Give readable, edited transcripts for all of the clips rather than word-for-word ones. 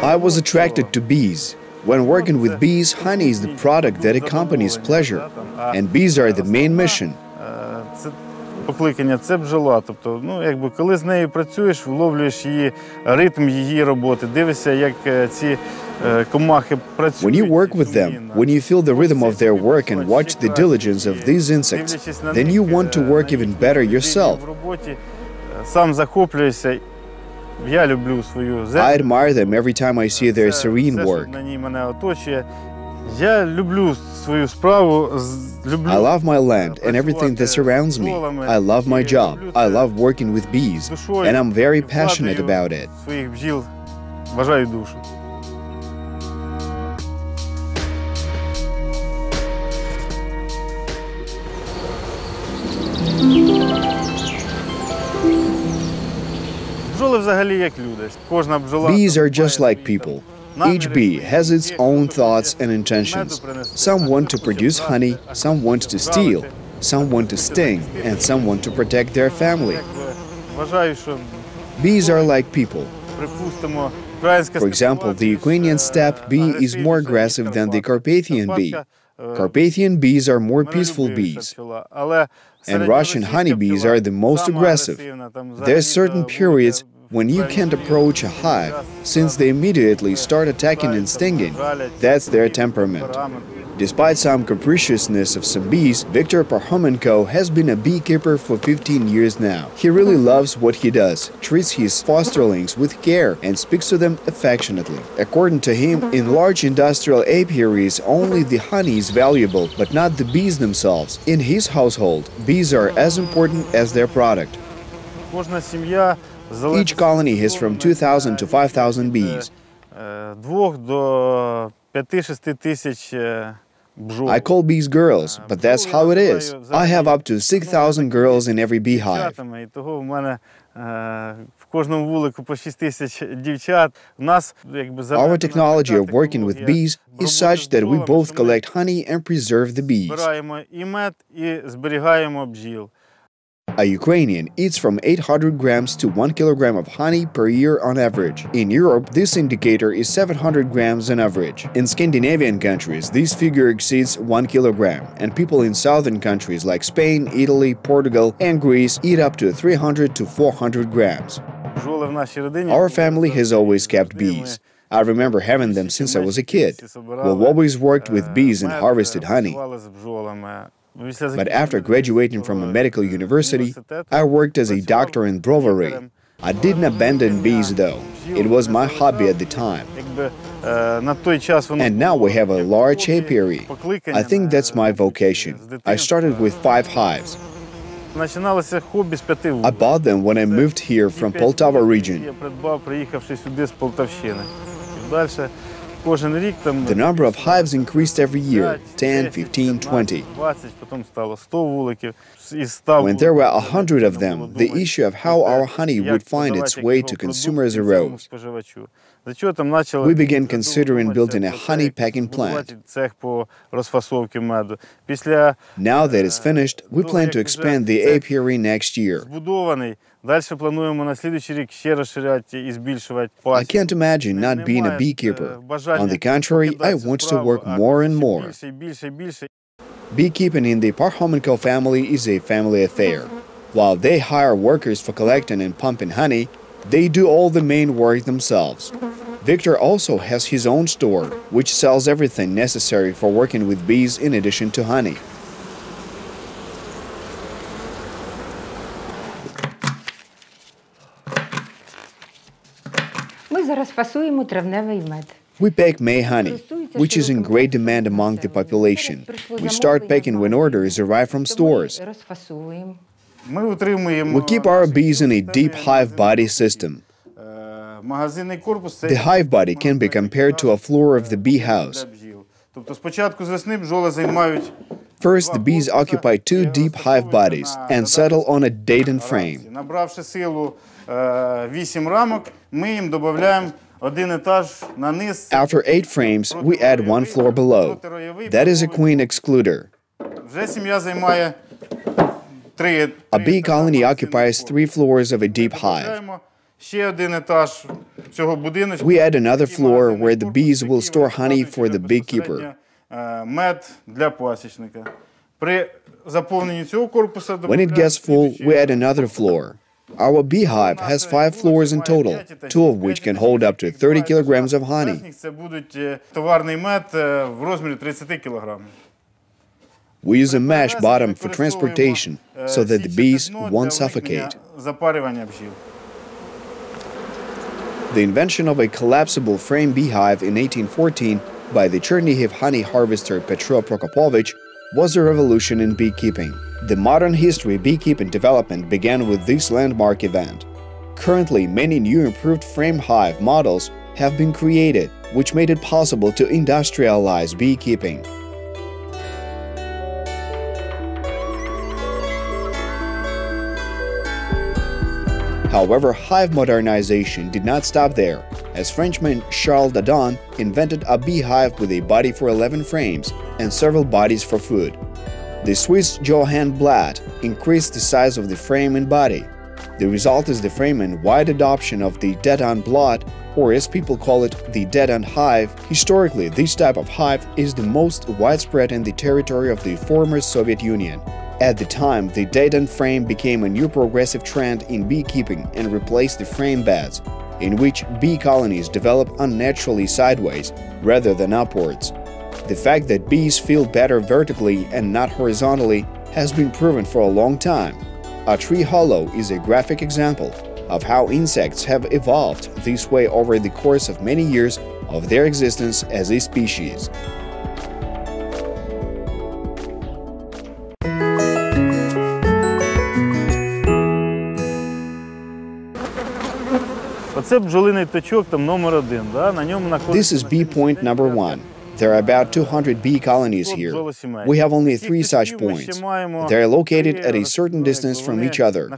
I was attracted to bees. When working with bees, honey is the product that accompanies pleasure, and bees are the main mission. Покликання – це бджола. Тобто, коли з нею працюєш, вловлюєш її ритм її роботи, дивишся, як ці комахи працюють. When you work with them, when you feel the rhythm of their work and watch the diligence of these insects, then you want to work even better yourself. Сам захоплюєшся. Я люблю свою землю. I admire them every time I see their serene work. На ній мене оточує. Я люблю свою справу. I love my land and everything that surrounds me. I love my job. I love working with bees, and I'm very passionate about it. Своїх бджіл вважаю душу. Бджоли взагалі як люди. Кожна бджола. Bees are just like people. Each bee has its own thoughts and intentions. Some want to produce honey, some want to steal, some want to sting, and some want to protect their family. Bees are like people. For example, the Ukrainian steppe bee is more aggressive than the Carpathian bee. Carpathian bees are more peaceful bees. And Russian honeybees are the most aggressive. There are certain periods when you can't approach a hive, since they immediately start attacking and stinging. That's their temperament. Despite some capriciousness of some bees, Viktor Parkhomenko has been a beekeeper for 15 years now. He really loves what he does, treats his fosterlings with care, and speaks to them affectionately. According to him, in large industrial apiaries, only the honey is valuable, but not the bees themselves. In his household, bees are as important as their product. Each colony has from 2,000 to 5,000 bees. I call bees girls, but that's how it is. I have up to 6,000 girls in every beehive. Our technology of working with bees is such that we both collect honey and preserve the bees. A Ukrainian eats from 800 grams to 1 kilogram of honey per year on average. In Europe, this indicator is 700 grams on average. In Scandinavian countries, this figure exceeds 1 kilogram, and people in southern countries like Spain, Italy, Portugal, and Greece eat up to 300 to 400 grams. Our family has always kept bees. I remember having them since I was a kid. We've always worked with bees and harvested honey. But after graduating from a medical university, I worked as a doctor in brewery. I didn't abandon bees though. It was my hobby at the time. And now we have a large apiary. I think that's my vocation. I started with 5 hives. I bought them when I moved here from Poltava region. The number of hives increased every year, 10, 15, 20. When there were 100 of them, the issue of how our honey would find its way to consumers arose. We began considering building a honey packing plant. Now that it's finished, we plan to expand the apiary next year. I can't imagine not being a beekeeper. On the contrary, I want to work more and more. Beekeeping in the Parkhomenko family is a family affair. While they hire workers for collecting and pumping honey, they do all the main work themselves. Viktor also has his own store, which sells everything necessary for working with bees in addition to honey. We pack May honey, which is in great demand among the population. We start packing when orders arrive from stores. We keep our bees in a deep hive body system. The hive body can be compared to a floor of the bee house. First, the bees occupy 2 deep hive bodies and settle on a datum frame. After 8 frames, we add 1 floor below. That is a queen excluder. A bee colony occupies 3 floors of a deep hive. We add another floor where the bees will store honey for the beekeeper. When it gets full, we add another floor. Our beehive has 5 floors in total, 2 of which can hold up to 30 kilograms of honey. We use a mesh bottom for transportation so that the bees won't suffocate. The invention of a collapsible frame beehive in 1814 by the Chernihiv honey harvester Petro Prokopovich was a revolution in beekeeping. The modern history of beekeeping development began with this landmark event. Currently, many new improved frame hive models have been created, which made it possible to industrialize beekeeping. However, hive modernization did not stop there, as Frenchman Charles Dadon invented a beehive with a body for 11 frames and several bodies for food. The Swiss Johann Blatt increased the size of the frame and body. The result is the frame and wide adoption of the Dadon Blatt, or as people call it, the Dadon hive. Historically, this type of hive is the most widespread in the territory of the former Soviet Union. At the time, the Dadon frame became a new progressive trend in beekeeping and replaced the frame beds, in which bee colonies develop unnaturally sideways rather than upwards. The fact that bees feel better vertically and not horizontally has been proven for a long time. A tree hollow is a graphic example of how insects have evolved this way over the course of many years of their existence as a species. This is bee point number 1. There are about 200 bee colonies here. We have only 3 such points. They are located at a certain distance from each other.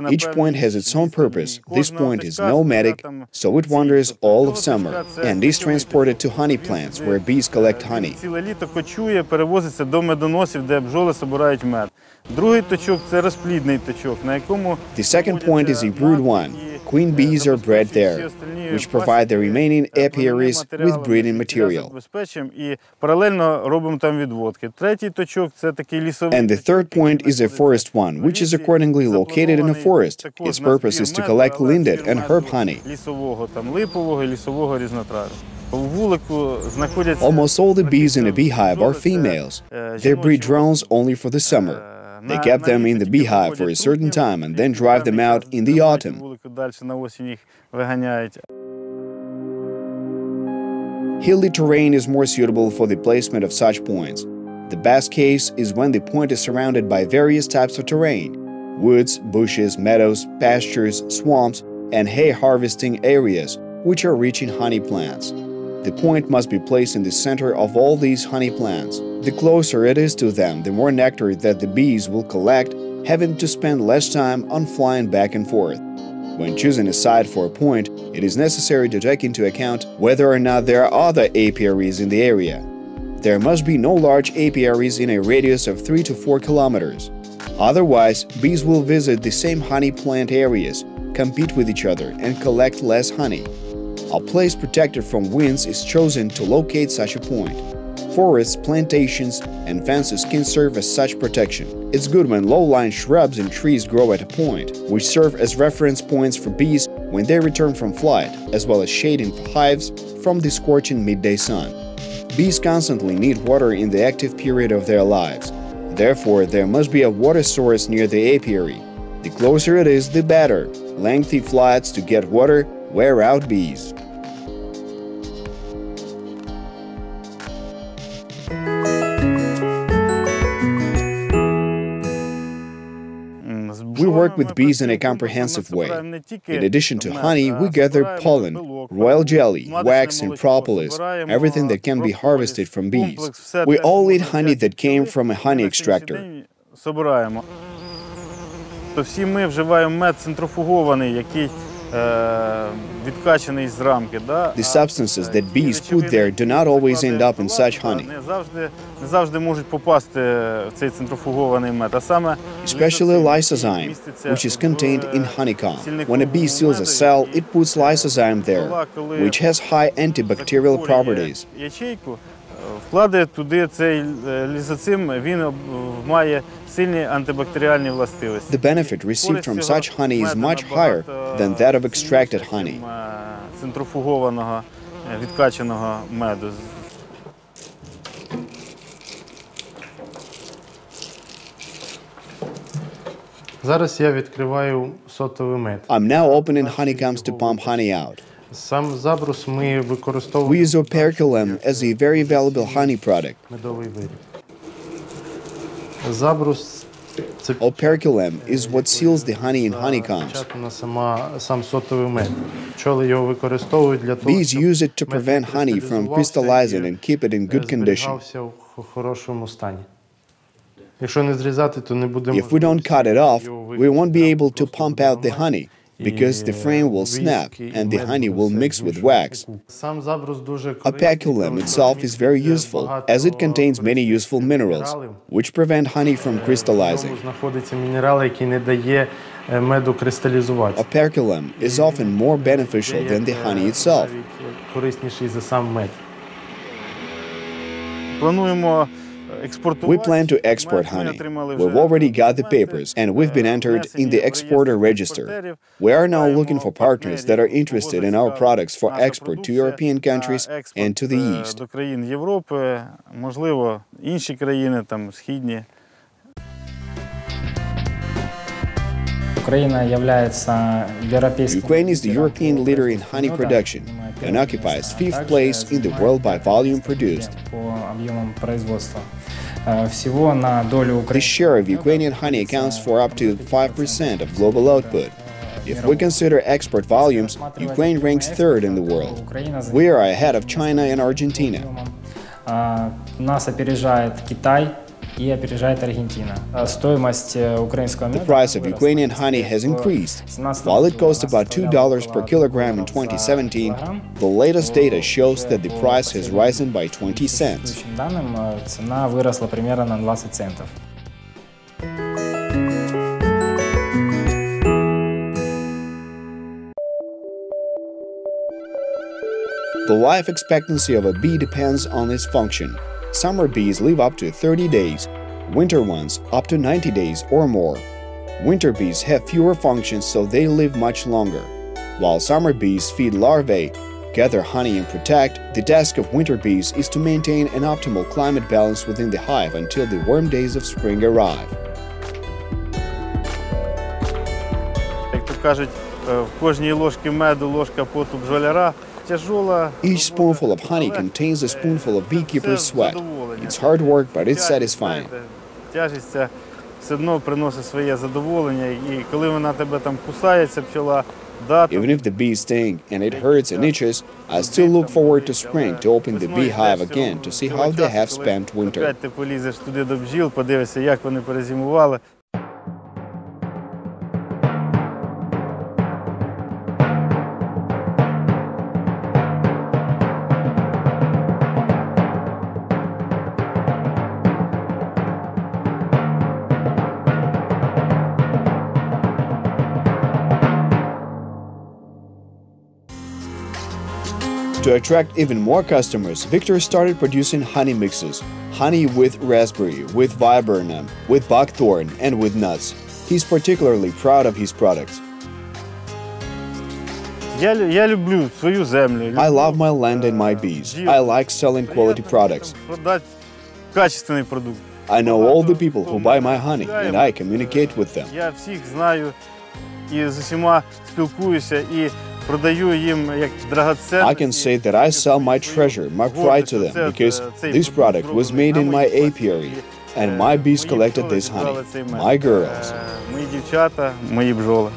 Each point has its own purpose. This point is nomadic, so it wanders all of summer and is transported to honey plants where bees collect honey. The second point is a brood one. Queen bees are bred there, which provide the remaining apiaries with breeding material. And the third point is a forest one, which is accordingly located in a forest. Its purpose is to collect linden and herb honey. Almost all the bees in a beehive are females. They breed drones only for the summer. They kept them in the beehive for a certain time and then drive them out in the autumn. Hilly terrain is more suitable for the placement of such points. The best case is when the point is surrounded by various types of terrain: woods, bushes, meadows, pastures, swamps, and hay harvesting areas, which are rich in honey plants. The point must be placed in the center of all these honey plants. The closer it is to them, the more nectar that the bees will collect, having to spend less time on flying back and forth. When choosing a site for a point, it is necessary to take into account whether or not there are other apiaries in the area. There must be no large apiaries in a radius of 3 to 4 kilometers. Otherwise, bees will visit the same honey plant areas, compete with each other, and collect less honey. A place protected from winds is chosen to locate such a point. Forests, plantations, and fences can serve as such protection. It's good when low-lying shrubs and trees grow at a point, which serve as reference points for bees when they return from flight, as well as shading for hives from the scorching midday sun. Bees constantly need water in the active period of their lives. Therefore, there must be a water source near the apiary. The closer it is, the better. Lengthy flights to get water wear out bees. We work with bees in a comprehensive way. In addition to honey, we gather pollen, royal jelly, wax, and propolis, everything that can be harvested from bees. We all eat honey that came from a honey extractor. відкачаний з рамки. The substances that bees put there do not always end up in such honey. Не завжди можуть попасти в цей центрофугований мед, а саме Especially lysozyme, which is contained in honeycomb. When a bee seals a cell, it puts lysozyme there, which has high antibacterial properties. Ячейку вкладає туди цей лізоцим, він має сильні антибактеріальні властивості. The benefit received from such honey is much higher than that of extracted honey. Центрофугованого, відкачаного меду. Зараз я відкриваю сотовий мед. I'm now opening honeycombs to pump honey out. Сам забрус ми We використовуємо use operculum as a very valuable honey product. медовий виріб. Забрус – це Operculum is what seals the honey in honeycombs. печатана сам сотовий мед. Пчоли його використовують для того, Bees щоб use it to prevent honey from crystallizing and keep it in good condition. зберігався в хорошому стані. Якщо не зрізати, то не буде If we don't cut it off, we won't be able to pump out the honey because the frame will snap and the honey will mix with wax. Сам забрус дуже корисний. Operculum itself is very useful as it contains many useful minerals, which prevent honey from В crystallizing. ньому знаходиться мінерал, який не дає меду кристалізуватися. Operculum is often more beneficial than the honey itself. Навіть корисніший за сам мед. Плануємо We експортувати. plan to export honey. We've already got the papers and we've been entered in the exporter register. We are now looking for partners that are interested in our products for export to European countries and to the East. До країн Європи, можливо, інші країни, там, східні. Украина является европейским. Ukraine is the European leader in honey production and occupies fifth place in the world by volume produced. По объемам производства. Всего на долю The Украины. share of Ukrainian honey accounts for up to 5% of global output. If we consider export volumes, Ukraine ranks third in the world. We are ahead of China and Argentina. Нас опережает Китай и опережает Аргентина. Стоимость украинского The меда price of Ukrainian honey has increased. While it cost about $2 per kilogram in 2017, the latest data shows that the price has risen by 20 cents. По данным, цена выросла примерно на 20 центов. The life expectancy of a bee depends on its function. Summer bees live up to 30 days, winter ones up to 90 days or more. Winter bees have fewer functions, so they live much longer. While summer bees feed larvae, gather honey and protect, the task of winter bees is to maintain an optimal climate balance within the hive until the warm days of spring arrive. Як то кажуть, в кожній ложці меду ложка поту бджоляра. Each spoonful of honey contains a spoonful of beekeeper's sweat. It's hard work, but it's satisfying. Тяжість все одно приносить своє задоволення, і коли вона тебе там кусається, пчола, Even if the bees sting and it hurts and itches, I still look forward to spring to open the beehive again to see how they have spent winter. Опять ти полізеш туди до бджіл, подивишся, як вони перезимували. To attract even more customers, Viktor started producing honey mixes. Honey with raspberry, with viburnum, with buckthorn, and with nuts. He's particularly proud of his products. Я люблю свою землю. I love my land and my bees. I like selling quality products. Продати качественний продукт. I know all the people who buy my honey, and I communicate with them. Я всіх знаю і з усіма спілкуюся і продаю їм як драгоценність. I can say that I sell my treasure, my pride to them, because this product was made in my apiary, and my bees collected this honey. My girls. Мої дівчата, мої бджоли.